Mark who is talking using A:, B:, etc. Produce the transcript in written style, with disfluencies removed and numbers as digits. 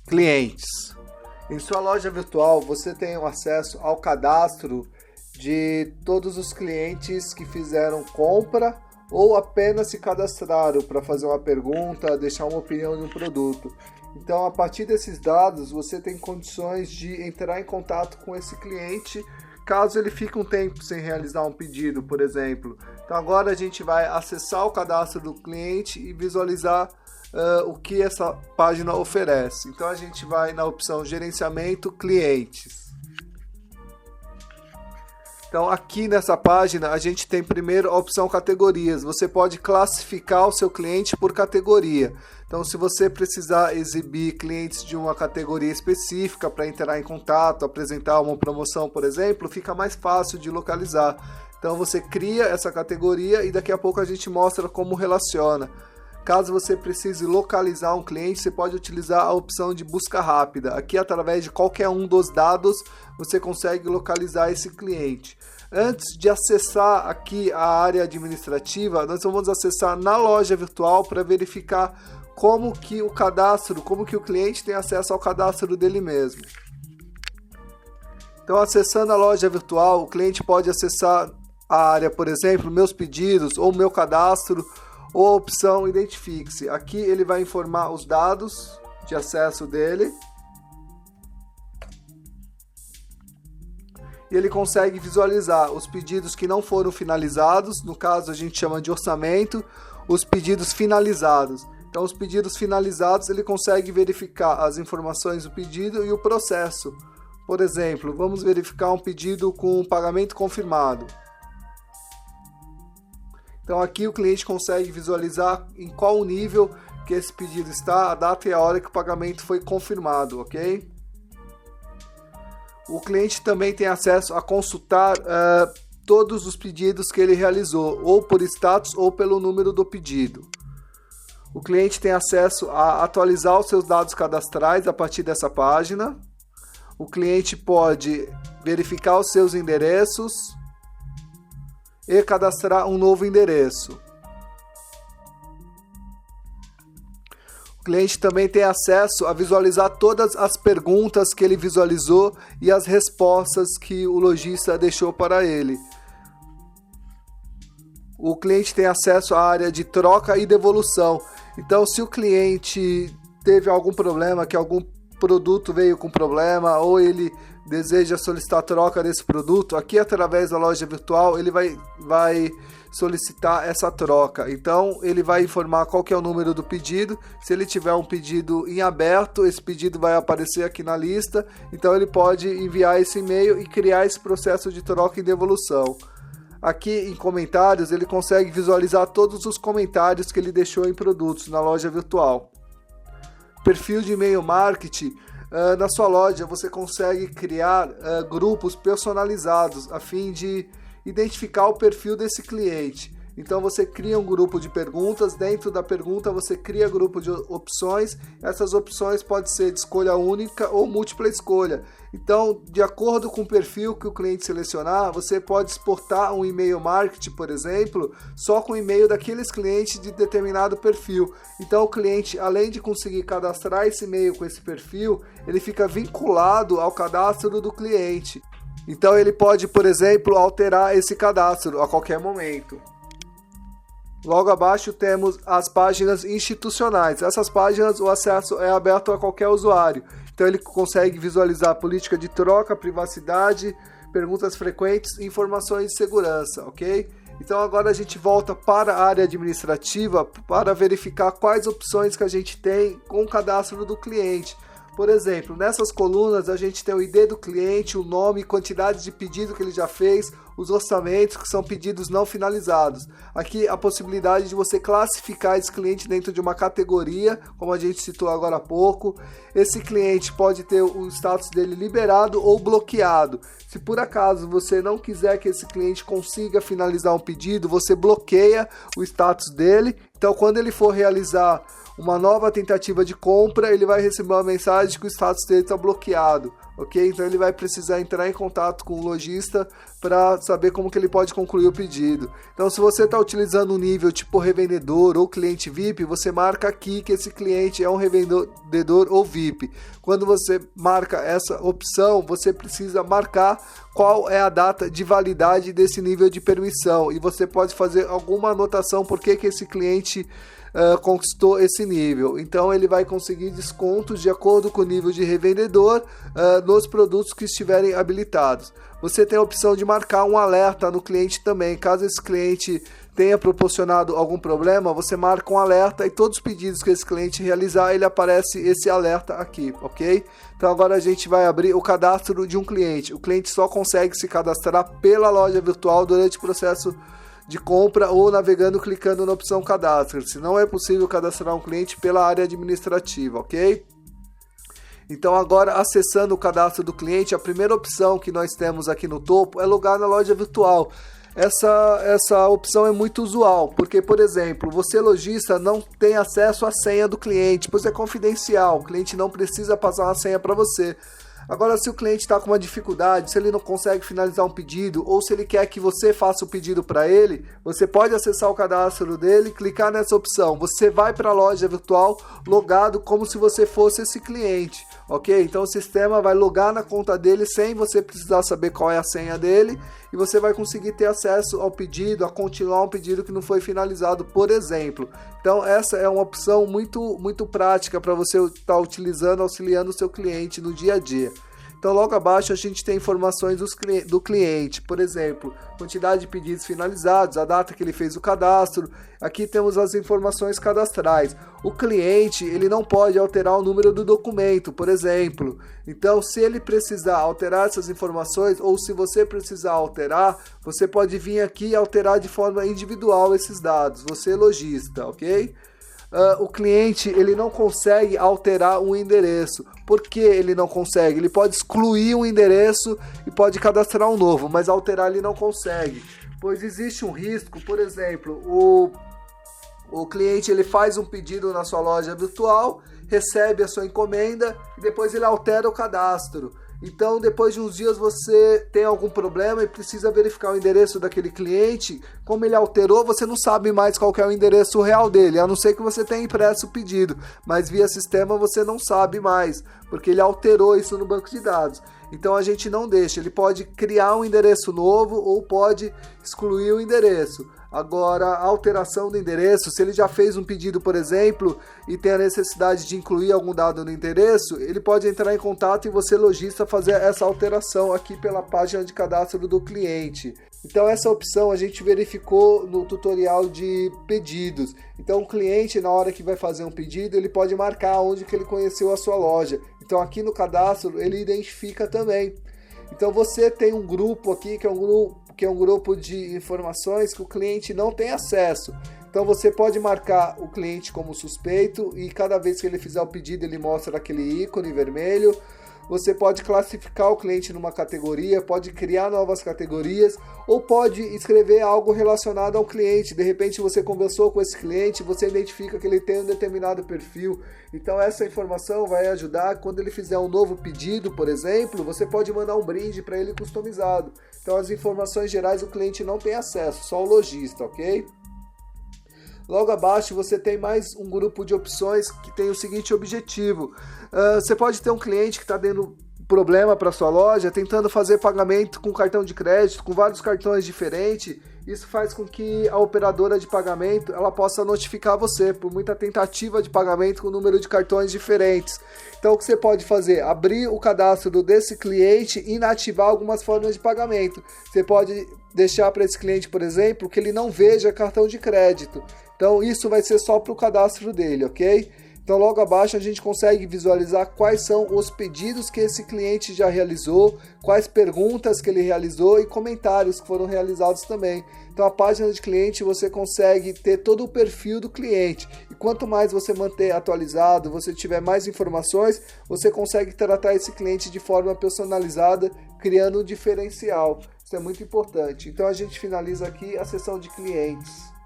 A: Clientes. Em sua loja virtual, você tem acesso ao cadastro de todos os clientes que fizeram compra ou apenas se cadastraram para fazer uma pergunta, deixar uma opinião de um produto. Então, a partir desses dados, você tem condições de entrar em contato com esse cliente caso ele fique um tempo sem realizar um pedido, por exemplo. Então, agora a gente vai acessar o cadastro do cliente e visualizar o que essa página oferece. Então, a gente vai na opção Gerenciamento Clientes. Então, aqui nessa página, a gente tem primeiro a opção categorias. Você pode classificar o seu cliente por categoria. Então, se você precisar exibir clientes de uma categoria específica para entrar em contato, apresentar uma promoção, por exemplo, fica mais fácil de localizar. Então, você cria essa categoria e daqui a pouco a gente mostra como relaciona. Caso você precise localizar um cliente, você pode utilizar a opção de busca rápida. Aqui, através de qualquer um dos dados, você consegue localizar esse cliente. Antes de acessar aqui a área administrativa, nós vamos acessar na loja virtual para verificar como que o cliente tem acesso ao cadastro dele mesmo. Então, acessando a loja virtual, o cliente pode acessar a área, por exemplo, meus pedidos ou meu cadastro, ou a opção Identifique-se. Aqui ele vai informar os dados de acesso dele. E ele consegue visualizar os pedidos que não foram finalizados, no caso a gente chama de orçamento, os pedidos finalizados. Então, os pedidos finalizados, ele consegue verificar as informações do pedido e o processo. Por exemplo, vamos verificar um pedido com pagamento confirmado. Então, aqui o cliente consegue visualizar em qual nível que esse pedido está, a data e a hora que o pagamento foi confirmado, ok? O cliente também tem acesso a consultar todos os pedidos que ele realizou, ou por status ou pelo número do pedido. O cliente tem acesso a atualizar os seus dados cadastrais a partir dessa página. O cliente pode verificar os seus endereços e cadastrar um novo endereço. O cliente também tem acesso a visualizar todas as perguntas que ele visualizou e as respostas que o lojista deixou para ele. O cliente tem acesso à área de troca e devolução. Então, se o cliente teve algum problema, que algum produto veio com problema, ou ele deseja solicitar troca desse produto, aqui através da loja virtual ele vai solicitar essa troca. Então ele vai informar qual que é o número do pedido. Se ele tiver um pedido em aberto, esse pedido vai aparecer aqui na lista, então ele pode enviar esse e-mail e criar esse processo de troca e devolução. Aqui em comentários ele consegue visualizar todos os comentários que ele deixou em produtos na loja virtual. Perfil de e-mail marketing. Na sua loja você consegue criar grupos personalizados a fim de identificar o perfil desse cliente. Então você cria um grupo de perguntas, dentro da pergunta você cria grupo de opções, essas opções podem ser de escolha única ou múltipla escolha. Então, de acordo com o perfil que o cliente selecionar, você pode exportar um e-mail marketing, por exemplo, só com o e-mail daqueles clientes de determinado perfil. Então o cliente, além de conseguir cadastrar esse e-mail com esse perfil, ele fica vinculado ao cadastro do cliente. Então ele pode, por exemplo, alterar esse cadastro a qualquer momento. Logo abaixo temos as páginas institucionais. Essas páginas, o acesso é aberto a qualquer usuário. Então ele consegue visualizar a política de troca, privacidade, perguntas frequentes e informações de segurança, ok? Então agora a gente volta para a área administrativa para verificar quais opções que a gente tem com o cadastro do cliente. Por exemplo, nessas colunas a gente tem o ID do cliente, o nome, quantidade de pedido que ele já fez, os orçamentos, que são pedidos não finalizados. Aqui a possibilidade de você classificar esse cliente dentro de uma categoria, como a gente citou agora há pouco. Esse cliente pode ter o status dele liberado ou bloqueado. Se por acaso você não quiser que esse cliente consiga finalizar um pedido, você bloqueia o status dele. Então, quando ele for realizar uma nova tentativa de compra, ele vai receber uma mensagem que o status dele está bloqueado, ok? Então ele vai precisar entrar em contato com o lojista para saber como que ele pode concluir o pedido. Então, se você está utilizando um nível tipo revendedor ou cliente VIP, você marca aqui que esse cliente é um revendedor ou VIP. Quando você marca essa opção, você precisa marcar qual é a data de validade desse nível de permissão, e você pode fazer alguma anotação por que esse cliente conquistou esse nível. Então ele vai conseguir descontos de acordo com o nível de revendedor nos produtos que estiverem habilitados. Você tem a opção de marcar um alerta no cliente também. Caso esse cliente tenha proporcionado algum problema, você marca um alerta e todos os pedidos que esse cliente realizar, ele aparece esse alerta aqui, ok? Então agora a gente vai abrir o cadastro de um cliente. O cliente só consegue se cadastrar pela loja virtual durante o processo de compra ou navegando clicando na opção cadastro. Se não é possível cadastrar um cliente pela área administrativa, ok? Então agora, acessando o cadastro do cliente, a primeira opção que nós temos aqui no topo é logar na loja virtual. Essa opção é muito usual, porque, por exemplo, você lojista não tem acesso à senha do cliente, pois é confidencial, o cliente não precisa passar uma senha para você. Agora, se o cliente está com uma dificuldade, se ele não consegue finalizar um pedido, ou se ele quer que você faça o pedido para ele, você pode acessar o cadastro dele, clicar nessa opção. Você vai para a loja virtual logado como se você fosse esse cliente, ok? Então o sistema vai logar na conta dele sem você precisar saber qual é a senha dele, e você vai conseguir ter acesso ao pedido, a continuar um pedido que não foi finalizado, por exemplo. Então essa é uma opção muito prática para você estar utilizando, auxiliando o seu cliente no dia a dia. Então logo abaixo a gente tem informações do cliente, por exemplo, quantidade de pedidos finalizados, a data que ele fez o cadastro. Aqui temos as informações cadastrais. O cliente, ele não pode alterar o número do documento, por exemplo. Então, se ele precisar alterar essas informações, ou se você precisar alterar, você pode vir aqui e alterar de forma individual esses dados, você lojista, ok? O cliente, ele não consegue alterar um endereço. Por que ele não consegue? Ele pode excluir um endereço e pode cadastrar um novo, mas alterar ele não consegue, pois existe um risco. Por exemplo, o cliente, ele faz um pedido na sua loja virtual, recebe a sua encomenda e depois ele altera o cadastro. Então, depois de uns dias você tem algum problema e precisa verificar o endereço daquele cliente. Como ele alterou, você não sabe mais qual que é o endereço real dele, a não ser que você tenha impresso o pedido, mas via sistema você não sabe mais, porque ele alterou isso no banco de dados. Então a gente não deixa, ele pode criar um endereço novo ou pode excluir o endereço. Agora, a alteração do endereço, se ele já fez um pedido, por exemplo, e tem a necessidade de incluir algum dado no endereço, ele pode entrar em contato e você, lojista, fazer essa alteração aqui pela página de cadastro do cliente. Então essa opção a gente verificou no tutorial de pedidos. Então o cliente, na hora que vai fazer um pedido, ele pode marcar onde que ele conheceu a sua loja. Então aqui no cadastro ele identifica também. Então você tem um grupo aqui que é um grupo de informações que o cliente não tem acesso. Então você pode marcar o cliente como suspeito e cada vez que ele fizer o pedido ele mostra aquele ícone vermelho. Você pode classificar o cliente numa categoria, pode criar novas categorias ou pode escrever algo relacionado ao cliente. De repente você conversou com esse cliente, você identifica que ele tem um determinado perfil. Então essa informação vai ajudar quando ele fizer um novo pedido, por exemplo, você pode mandar um brinde para ele customizado. Então as informações gerais o cliente não tem acesso, só o lojista, ok? Logo abaixo você tem mais um grupo de opções que tem o seguinte objetivo. Você pode ter um cliente que está dando problema para sua loja, tentando fazer pagamento com cartão de crédito, com vários cartões diferentes. Isso faz com que a operadora de pagamento ela possa notificar você por muita tentativa de pagamento com número de cartões diferentes. Então o que você pode fazer? Abrir o cadastro desse cliente e inativar algumas formas de pagamento. Você pode deixar para esse cliente, por exemplo, que ele não veja cartão de crédito. Então isso vai ser só para o cadastro dele, ok? Então logo abaixo a gente consegue visualizar quais são os pedidos que esse cliente já realizou, quais perguntas que ele realizou e comentários que foram realizados também. Então a página de cliente você consegue ter todo o perfil do cliente e quanto mais você manter atualizado, você tiver mais informações, você consegue tratar esse cliente de forma personalizada, criando um diferencial. Isso é muito importante. Então a gente finaliza aqui a seção de clientes.